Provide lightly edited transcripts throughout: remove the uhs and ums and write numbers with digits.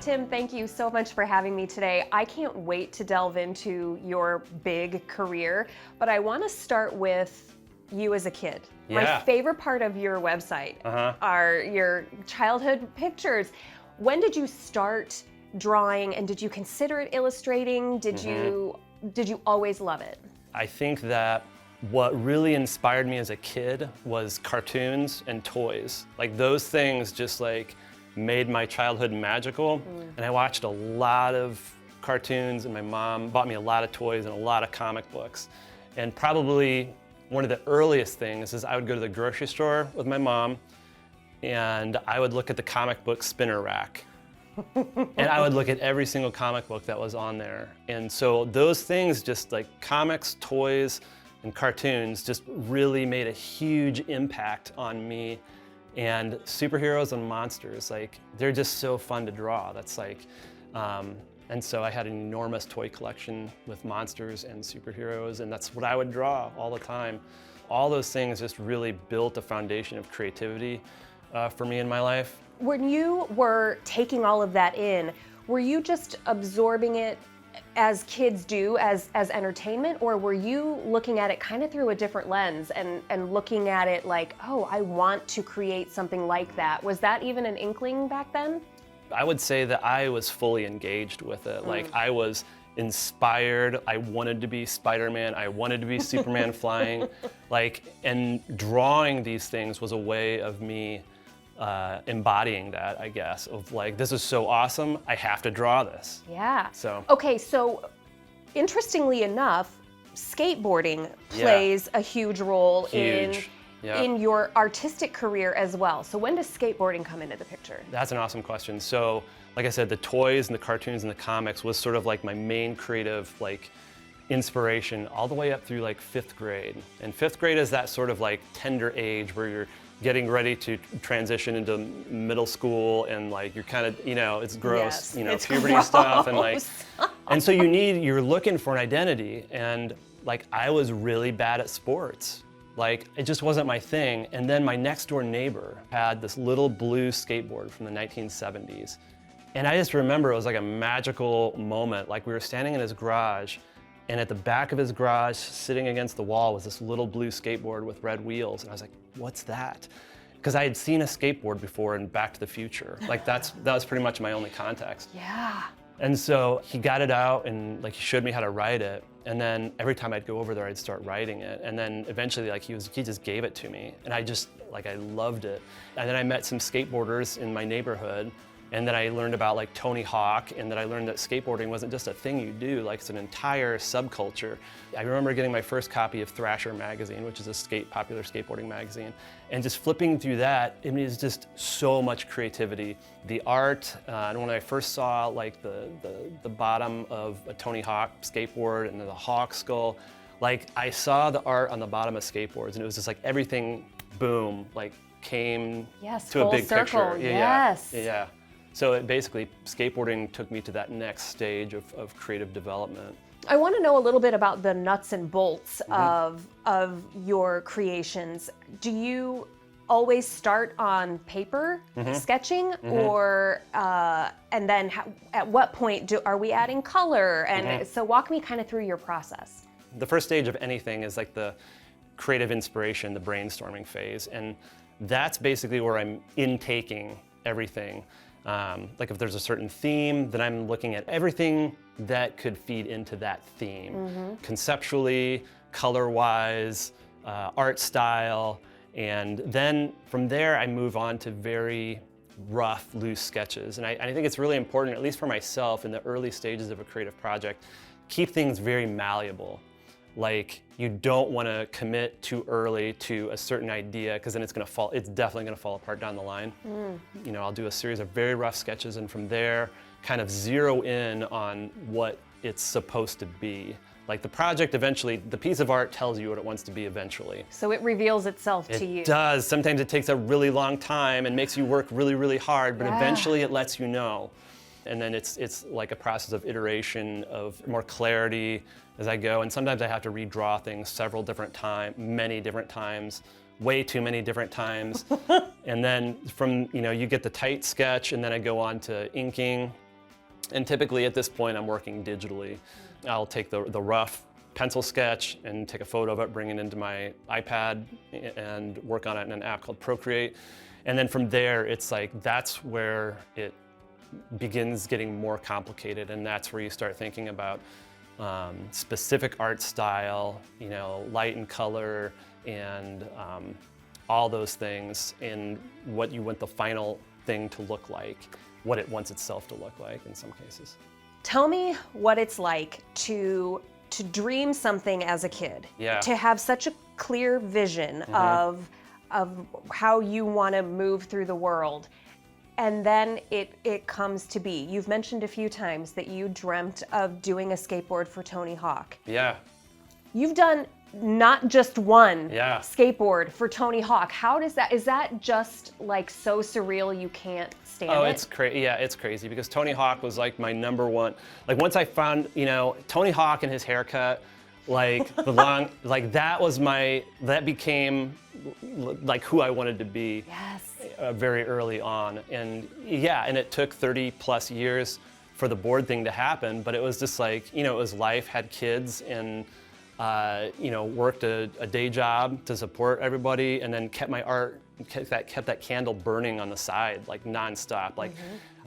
Tim, thank you so much for having me today. I can't wait to delve into your big career, but I want to start with you as a kid. Yeah. My favorite part of your website are your childhood pictures. When did you start drawing, and did you consider it illustrating? Did you always love it? I think that what really inspired me as a kid was cartoons and toys. Like those things just like made my childhood magical. And I watched a lot of cartoons, and my mom bought me a lot of toys and a lot of comic books. And probably one of the earliest things is I would go to the grocery store with my mom, and I would look at the comic book spinner rack. And I would look at every single comic book that was on there. And so those things, just like comics, toys, and cartoons, just really made a huge impact on me. And superheroes and monsters, like, they're just so fun to draw. That's like, and so I had an enormous toy collection with monsters and superheroes, and that's what I would draw all the time. All those things just really built a foundation of creativity for me in my life. When you were taking all of that in, were you just absorbing it as kids do as entertainment, or were you looking at it kind of through a different lens and looking at it like, oh, I want to create something like that? Was that even an inkling back then? I would say that I was fully engaged with it. Like, I was inspired. I wanted to be Spider-Man. I wanted to be Superman flying. Like, and drawing these things was a way of me embodying that, I guess, of like, this is so awesome, I have to draw this. Yeah. So. Okay, so interestingly enough, skateboarding plays a huge role in your artistic career as well. So when does skateboarding come into the picture? That's an awesome question. So, like I said, the toys and the cartoons and the comics was sort of like my main creative like inspiration all the way up through like 5th grade. And 5th grade is that sort of like tender age where you're getting ready to transition into middle school, and like you're kind of, you know, it's gross, you know, it's puberty stuff, and like, and so you're looking for an identity, and like I was really bad at sports. Like, it just wasn't my thing. And then my next door neighbor had this little blue skateboard from the 1970s. And I just remember it was like a magical moment. Like, we were standing in his garage, and at the back of his garage, sitting against the wall, was this little blue skateboard with red wheels. And I was like, what's that? Because I had seen a skateboard before in Back to the Future. Like, that was pretty much my only context. Yeah. And so he got it out, and like he showed me how to ride it. And then every time I'd go over there, I'd start writing it. And then eventually, like, he just gave it to me. And I loved it. And then I met some skateboarders in my neighborhood. And then I learned about like Tony Hawk, and then I learned that skateboarding wasn't just a thing you do, like it's an entire subculture. I remember getting my first copy of Thrasher magazine, which is a popular skateboarding magazine, and just flipping through that, it is just so much creativity. The art, and when I first saw like the bottom of a Tony Hawk skateboard and then the hawk skull, like I saw the art on the bottom of skateboards, and it was just like everything, boom, like came to a big picture. Yeah. So it basically, skateboarding took me to that next stage of creative development. I want to know a little bit about the nuts and bolts of your creations. Do you always start on paper sketching, or and then at what point are we adding color? And so walk me kind of through your process. The first stage of anything is like the creative inspiration, the brainstorming phase, and that's basically where I'm intaking everything. Like if there's a certain theme, then I'm looking at everything that could feed into that theme, conceptually, color-wise, art style, and then from there I move on to very rough, loose sketches. And I think it's really important, at least for myself, in the early stages of a creative project, keep things very malleable. Like, you don't want to commit too early to a certain idea, because then it's definitely going to fall apart down the line. You know, I'll do a series of very rough sketches, and from there, kind of zero in on what it's supposed to be. Like, the project eventually, the piece of art tells you what it wants to be eventually. So it reveals itself to you. It does. Sometimes it takes a really long time and makes you work really, really hard, but eventually it lets you know. And then it's like a process of iteration, of more clarity as I go. And sometimes I have to redraw things many different times, way too many different times. And then from, you get the tight sketch, and then I go on to inking, And typically at this point, I'm working digitally. I'll take the rough pencil sketch and take a photo of it, bring it into my iPad and work on it in an app called Procreate. And then from there, it's like, that's where it begins getting more complicated. And that's where you start thinking about specific art style, you know, light and color, and all those things, and what you want the final thing to look like, what it wants itself to look like in some cases. Tell me what it's like to dream something as a kid. Yeah. To have such a clear vision of how you want to move through the world, and then it comes to be. You've mentioned a few times that you dreamt of doing a skateboard for Tony Hawk. Yeah. You've done not just one Yeah. skateboard for Tony Hawk. How does that, is that just like so surreal you can't stand it? Oh, it's crazy. Yeah, it's crazy because Tony Hawk was like my number one. Like once I found, you know, Tony Hawk and his haircut, like the long, like that became like who I wanted to be. Yes. Very early on. And yeah, and it took 30 plus years for the board thing to happen, but it was just like, you know, it was life, had kids, and you know, worked a day job to support everybody, and then kept my art, kept that candle burning on the side, like nonstop. Like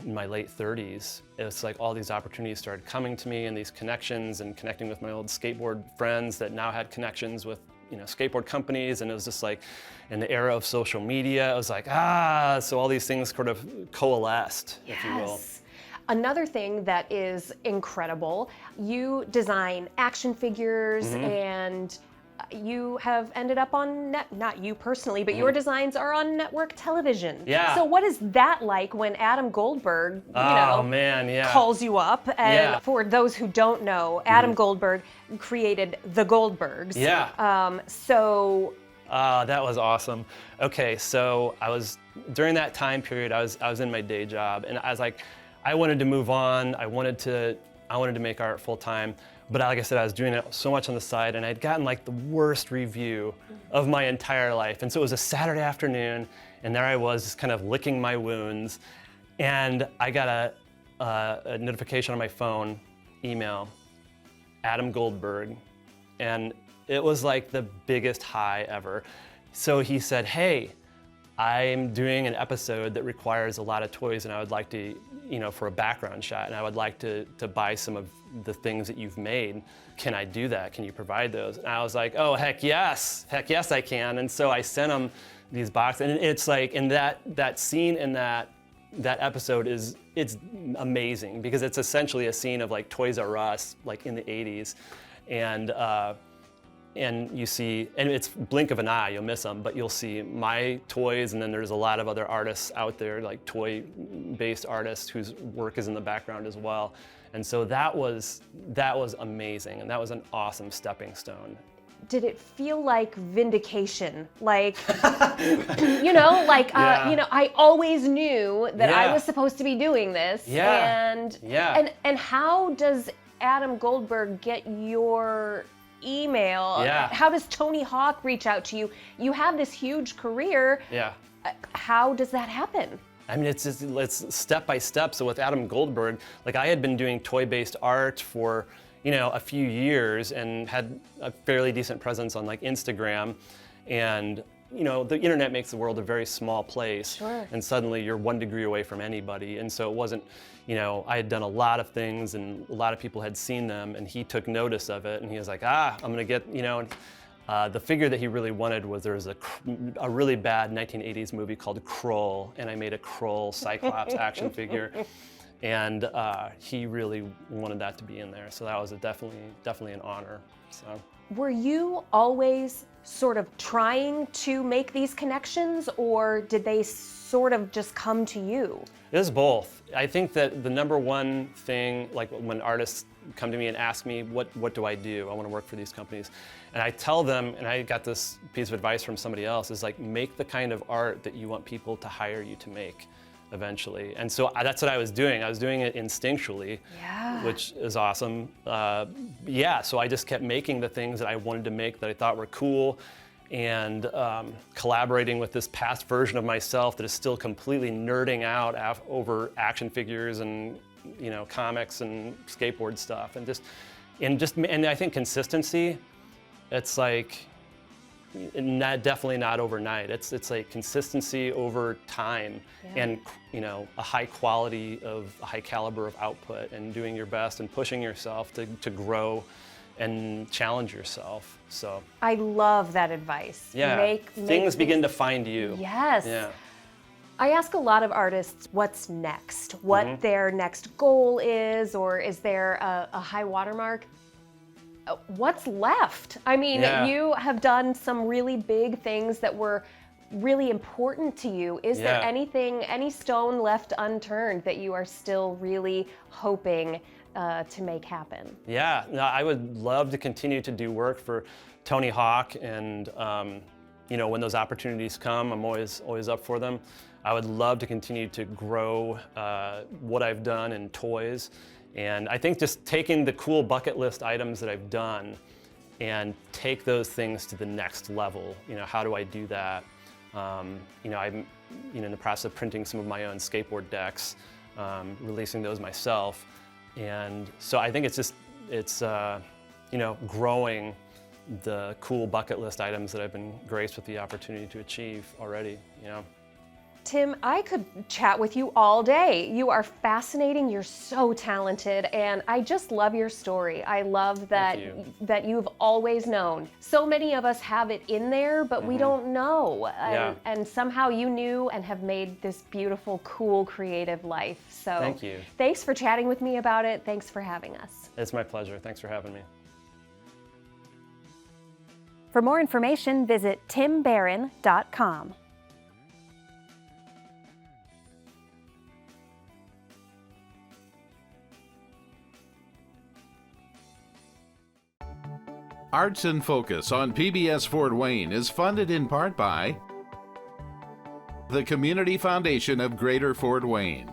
in my late 30s, it's like all these opportunities started coming to me, and these connections, and connecting with my old skateboard friends that now had connections with, you know, skateboard companies. And it was just like, in the era of social media, I was like, so all these things sort of coalesced, if you will. Another thing that is incredible, you design action figures, and you have ended up on not you personally, but your designs are on network television. Yeah. So what is that like when Adam Goldberg, calls you up? And for those who don't know, Adam Goldberg created the Goldbergs. Yeah. That was awesome. Okay, so during that time period, I was in my day job, and I was like, I wanted to move on. I wanted to make art full time, but like I said, I was doing it so much on the side, and I'd gotten like the worst review of my entire life. And so it was a Saturday afternoon, and there I was, just kind of licking my wounds, and I got a notification on my phone, email, Adam Goldberg, and it was like the biggest high ever. So he said, hey, I'm doing an episode that requires a lot of toys, and I would like to, you know, for a background shot, and I would like to buy some of the things that you've made. Can I do that? Can you provide those? And I was like, oh, heck yes I can. And so I sent him these boxes, and it's like, in that scene in that episode it's amazing, because it's essentially a scene of like Toys R Us, like in the 80s. And you see, and it's blink of an eye, you'll miss them, but you'll see my toys, and then there's a lot of other artists out there, like toy-based artists whose work is in the background as well. And so that was amazing, and that was an awesome stepping stone. Did it feel like vindication? Like, you know, like, you know, I always knew that I was supposed to be doing this. And how does Adam Goldberg get your email? How does Tony Hawk reach out to you? You have this huge career. How does that happen? I mean, it's step by step. So with Adam Goldberg, like I had been doing toy-based art for, you know, a few years, and had a fairly decent presence on like Instagram, and you know, the internet makes the world a very small place. And suddenly you're 1 degree away from anybody. And so it wasn't, you know, I had done a lot of things, and a lot of people had seen them, and he took notice of it, and he was like, I'm gonna get, you know, the figure that he really wanted was, there was a really bad 1980s movie called Kroll, and I made a Kroll Cyclops action figure. And he really wanted that to be in there. So that was definitely an honor, so. Were you always sort of trying to make these connections, or did they sort of just come to you? It was both. I think that the number one thing, like when artists come to me and ask me, what do I do? I want to work for these companies. And I tell them, and I got this piece of advice from somebody else, is like, make the kind of art that you want people to hire you to make eventually. And so that's what I was doing. I was doing it instinctually, which is awesome. So I just kept making the things that I wanted to make, that I thought were cool. and collaborating with this past version of myself that is still completely nerding out over action figures and comics and skateboard stuff, and I think consistency. It's like definitely not overnight. It's like consistency over time, and a high quality of a high caliber of output, and doing your best and pushing yourself to grow and challenge yourself. So I love that advice. Yeah, things begin to find you. Yes. Yeah. I ask a lot of artists what's next, what their next goal is, or is there a high watermark? What's left? I mean, you have done some really big things that were really important to you. Is there any stone left unturned that you are still really hoping to make happen? Yeah, no, I would love to continue to do work for Tony Hawk, and when those opportunities come, I'm always up for them. I would love to continue to grow what I've done in toys, and I think just taking the cool bucket list items that I've done and take those things to the next level. How do I do that? I'm in the process of printing some of my own skateboard decks, releasing those myself. And so I think it's growing the cool bucket list items that I've been graced with the opportunity to achieve already. Tim, I could chat with you all day. You are fascinating, you're so talented, and I just love your story. I love that you've always known. So many of us have it in there, but we don't know. And somehow you knew and have made this beautiful, cool, creative life. So thank you. Thanks for chatting with me about it. Thanks for having us. It's my pleasure. Thanks for having me. For more information, visit timbarron.com. Arts in Focus on PBS Fort Wayne is funded in part by the Community Foundation of Greater Fort Wayne,